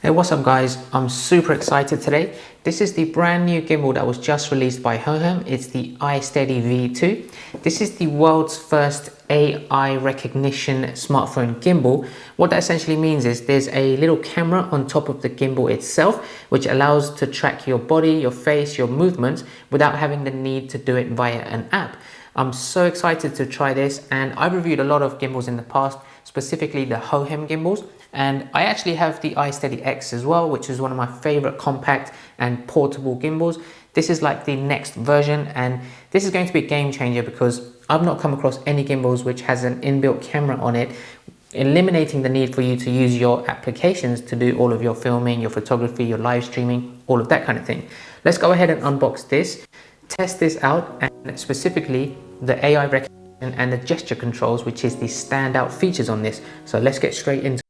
Hey, what's up guys? I'm super excited today. This is the brand new gimbal that was just released by Hohem. It's the iSteady V2. This is the world's first AI recognition smartphone gimbal. What that essentially means is there's a little camera on top of the gimbal itself, which allows to track your body, your face, your movements without having the need to do it via an app. I'm so excited to try this, and I've reviewed a lot of gimbals in the past, specifically the Hohem gimbals, and I actually have the iSteady X as well, which is one of my favorite compact and portable gimbals. This is like the next version, and this is going to be a game changer because I've not come across any gimbals which has an inbuilt camera on it, eliminating the need for you to use your applications to do all of your filming, your photography, your live streaming, all of that kind of thing. Let's go ahead and unbox this, test this out, and specifically the AI recognition and the gesture controls, which is the standout features on this. So let's get straight into it.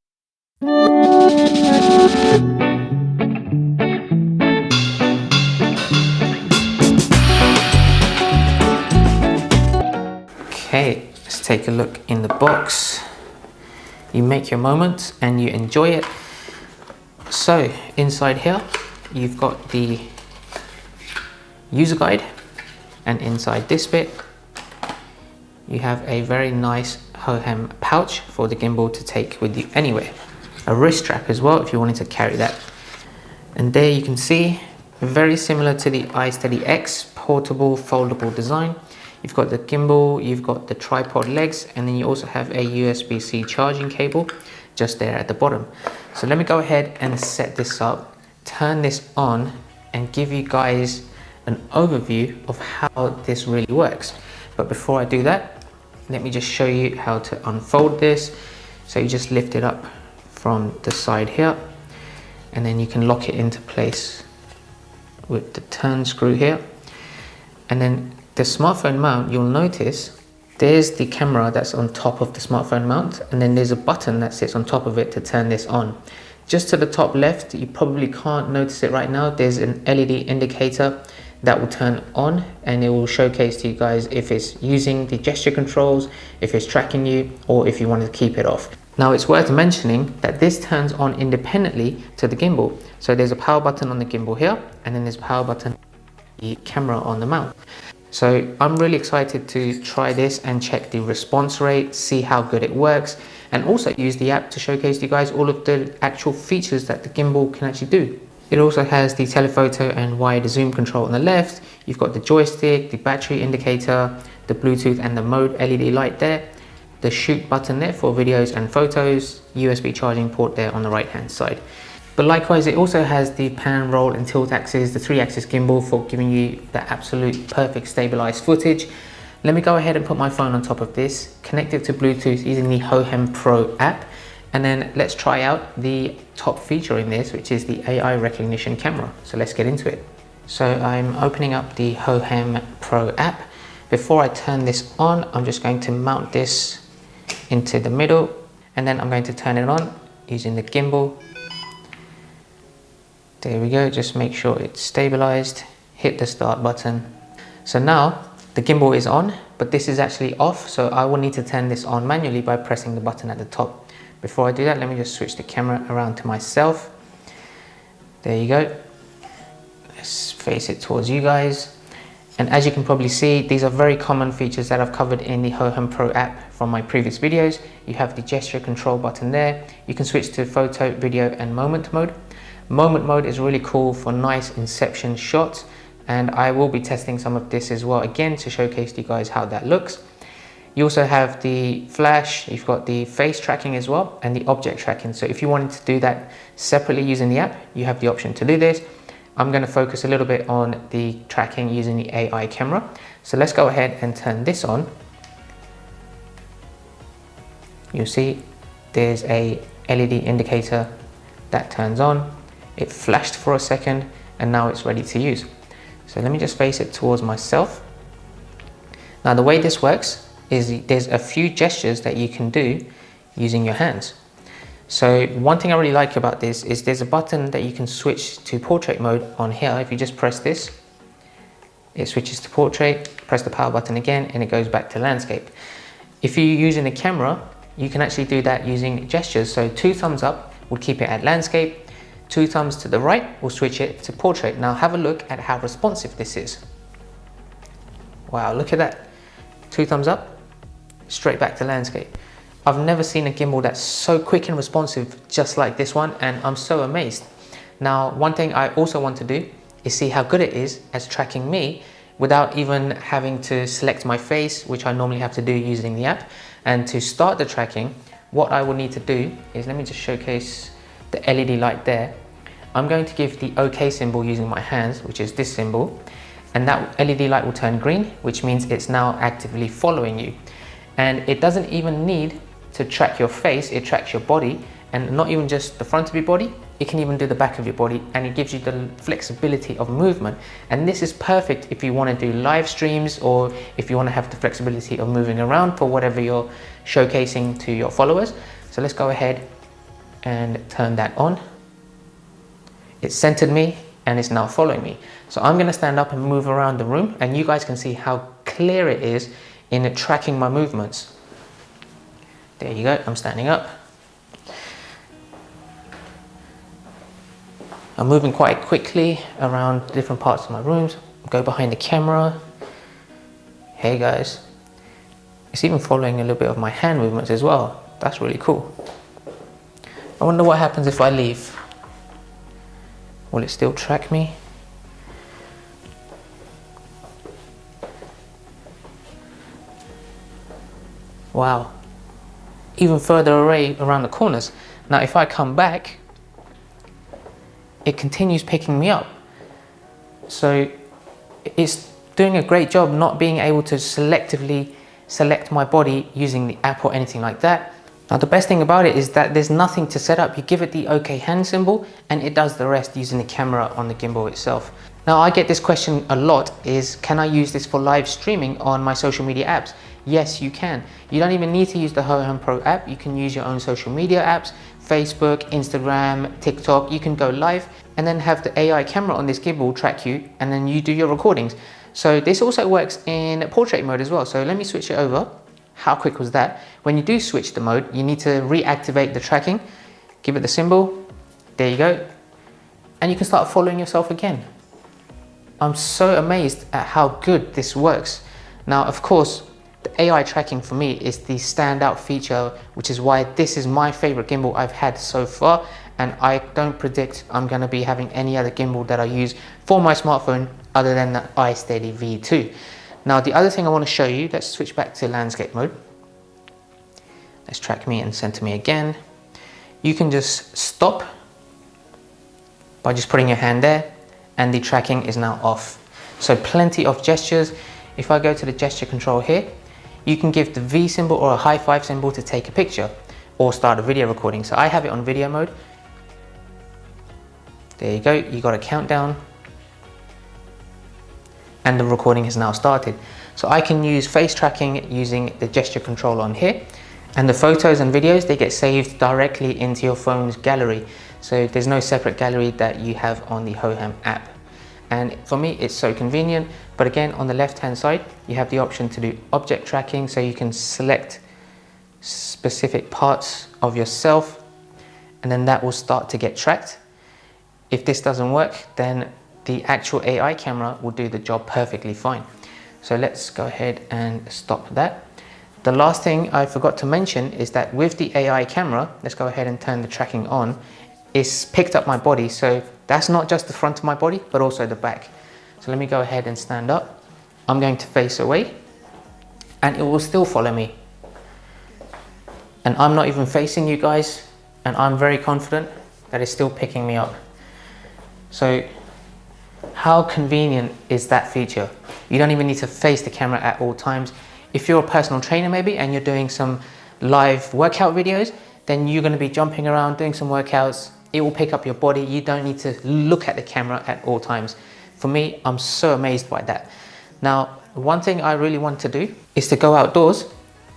Okay, let's take a look in the box. You make your moments and you enjoy it. So inside here, you've got the user guide, and inside this bit, you have a very nice Hohem pouch for the gimbal to take with you anywhere. A wrist strap as well if you wanted to carry that. And there you can see, very similar to the iSteady X portable foldable design. You've got the gimbal, you've got the tripod legs, and then you also have a USB-C charging cable just there at the bottom. So let me go ahead and set this up, turn this on, and give you guys an overview of how this really works. But before I do that, let me just show you how to unfold this. So you just lift it up from the side here, and then you can lock it into place with the turn screw here. And then the smartphone mount, you'll notice there's the camera that's on top of the smartphone mount, and then there's a button that sits on top of it to turn this on. Just to the top left, you probably can't notice it right now, there's an LED indicator that will turn on, and it will showcase to you guys if it's using the gesture controls, if it's tracking you, or if you want to keep it off. Now it's worth mentioning that this turns on independently to the gimbal. So there's a power button on the gimbal here, and then there's a power button on the camera on the mount. So I'm really excited to try this and check the response rate, see how good it works, and also use the app to showcase to you guys all of the actual features that the gimbal can actually do. It also has the telephoto and wide zoom control on the left. You've got the joystick, the battery indicator, the Bluetooth and the mode LED light there, the shoot button there for videos and photos, USB charging port there on the right hand side. But likewise, it also has the pan, roll and tilt axis, the 3-axis gimbal for giving you the absolute perfect stabilized footage. Let me go ahead and put my phone on top of this, connect it to Bluetooth using the Hohem Pro app, and then let's try out the top feature in this, which is the AI recognition camera. So let's get into it. So I'm opening up the Hohem Pro app. Before I turn this on, I'm just going to mount this into the middle, and then I'm going to turn it on using the gimbal. There we go, just make sure it's stabilized, hit the start button. So now the gimbal is on, but this is actually off, so I will need to turn this on manually by pressing the button at the top. Before I do that, let me just switch the camera around to myself. There you go. Let's face it towards you guys. And as you can probably see, these are very common features that I've covered in the Hohem Pro app from my previous videos. You have the gesture control button there. You can switch to photo, video and moment mode. Moment mode is really cool for nice inception shots, and I will be testing some of this as well again to showcase to you guys how that looks. You also have the flash, you've got the face tracking as well, and the object tracking. So if you wanted to do that separately using the app, you have the option to do this. I'm going to focus a little bit on the tracking using the AI camera. So let's go ahead and turn this on. You'll see there's a LED indicator that turns on. It flashed for a second, and now it's ready to use. So let me just face it towards myself. Now the way this works is there's a few gestures that you can do using your hands. So one thing I really like about this is there's a button that you can switch to portrait mode on here. If you just press this, it switches to portrait, press the power button again, and it goes back to landscape. If you're using the camera, you can actually do that using gestures. So 2 thumbs up would keep it at landscape, 2 thumbs to the right will switch it to portrait. Now have a look at how responsive this is. Wow, look at that. 2 thumbs up, straight back to landscape. I've never seen a gimbal that's so quick and responsive just like this one, and I'm so amazed. Now, one thing I also want to do is see how good it is as tracking me without even having to select my face, which I normally have to do using the app. And to start the tracking, what I will need to do is, let me just showcase the LED light there. I'm going to give the OK symbol using my hands, which is this symbol, and that LED light will turn green, which means it's now actively following you. And it doesn't even need to track your face, it tracks your body, and not even just the front of your body, it can even do the back of your body, and it gives you the flexibility of movement. And this is perfect if you want to do live streams, or if you want to have the flexibility of moving around for whatever you're showcasing to your followers. So let's go ahead and turn that on. It centered me and it's now following me. So I'm going to stand up and move around the room, and you guys can see how clear it is in tracking my movements. There you go, I'm standing up. I'm moving quite quickly around different parts of my rooms. Go behind the camera. Hey guys. It's even following a little bit of my hand movements as well. That's really cool. I wonder what happens if I leave. Will it still track me? Wow. Even further away around the corners. Now if I come back, it continues picking me up. So it's doing a great job not being able to selectively select my body using the app or anything like that. Now the best thing about it is that there's nothing to set up. You give it the OK hand symbol and it does the rest using the camera on the gimbal itself. Now I get this question a lot, is can I use this for live streaming on my social media apps? Yes, you can. You don't even need to use the Hohem Pro app. You can use your own social media apps, Facebook, Instagram, TikTok. You can go live and then have the AI camera on this gimbal track you, and then you do your recordings. So this also works in portrait mode as well. So let me switch it over. How quick was that? When you do switch the mode, you need to reactivate the tracking. Give it the symbol. There you go. And you can start following yourself again. I'm so amazed at how good this works. Now, of course, the AI tracking for me is the standout feature, which is why this is my favorite gimbal I've had so far. And I don't predict I'm going to be having any other gimbal that I use for my smartphone other than the iSteady V2. Now, the other thing I want to show you, let's switch back to landscape mode. Let's track me and center me again. You can just stop by just putting your hand there, and the tracking is now off. So plenty of gestures. If I go to the gesture control here, you can give the V symbol or a high five symbol to take a picture or start a video recording. So I have it on video mode. There you go, you got a countdown and the recording has now started. So I can use face tracking using the gesture control on here, and the photos and videos, they get saved directly into your phone's gallery. So there's no separate gallery that you have on the Hohem app. And for me, it's so convenient. But again, on the left-hand side, you have the option to do object tracking. So you can select specific parts of yourself, and then that will start to get tracked. If this doesn't work, then the actual AI camera will do the job perfectly fine. So let's go ahead and stop that. The last thing I forgot to mention is that with the AI camera, let's go ahead and turn the tracking on, it's picked up my body. So that's not just the front of my body, but also the back. So let me go ahead and stand up. I'm going to face away and it will still follow me. And I'm not even facing you guys, and I'm very confident that it's still picking me up. So how convenient is that feature? You don't even need to face the camera at all times. If you're a personal trainer maybe and you're doing some live workout videos, then you're going to be jumping around doing some workouts. It will pick up your body. You don't need to look at the camera at all times. For me, I'm so amazed by that. Now, one thing I really want to do is to go outdoors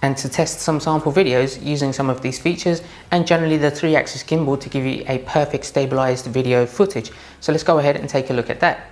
and to test some sample videos using some of these features, and generally the 3-axis gimbal to give you a perfect stabilized video footage. So let's go ahead and take a look at that.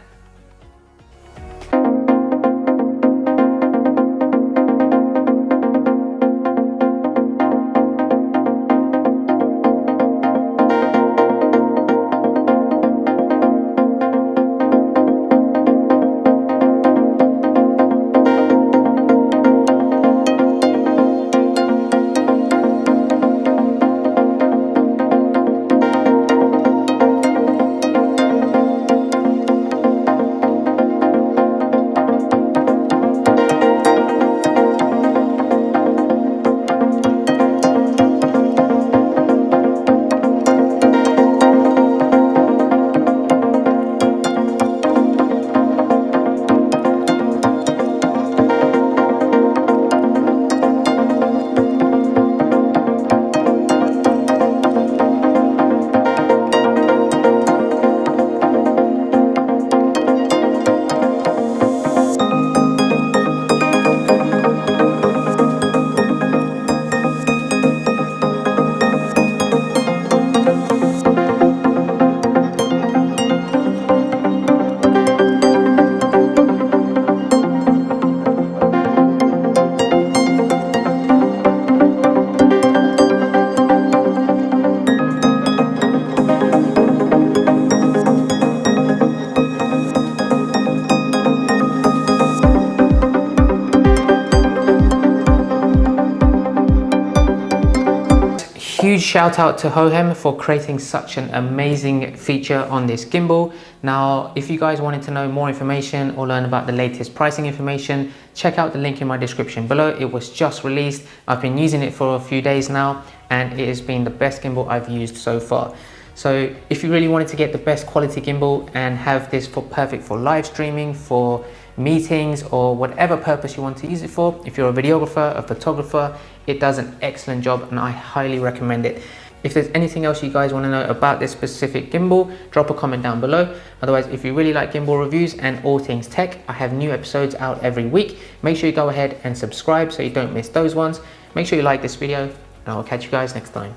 Huge shout out to Hohem for creating such an amazing feature on this gimbal. Now, if you guys wanted to know more information or learn about the latest pricing information, check out the link in my description below. It was just released. I've been using it for a few days now, and it has been the best gimbal I've used so far. So if you really wanted to get the best quality gimbal and have this perfect for live streaming, for meetings, or whatever purpose you want to use it for, if you're a videographer, a photographer, it does an excellent job and I highly recommend it. If there's anything else you guys want to know about this specific gimbal, drop a comment down below. Otherwise, if you really like gimbal reviews and all things tech, I have new episodes out every week. Make sure you go ahead and subscribe so you don't miss those ones. Make sure you like this video, and I will catch you guys next time.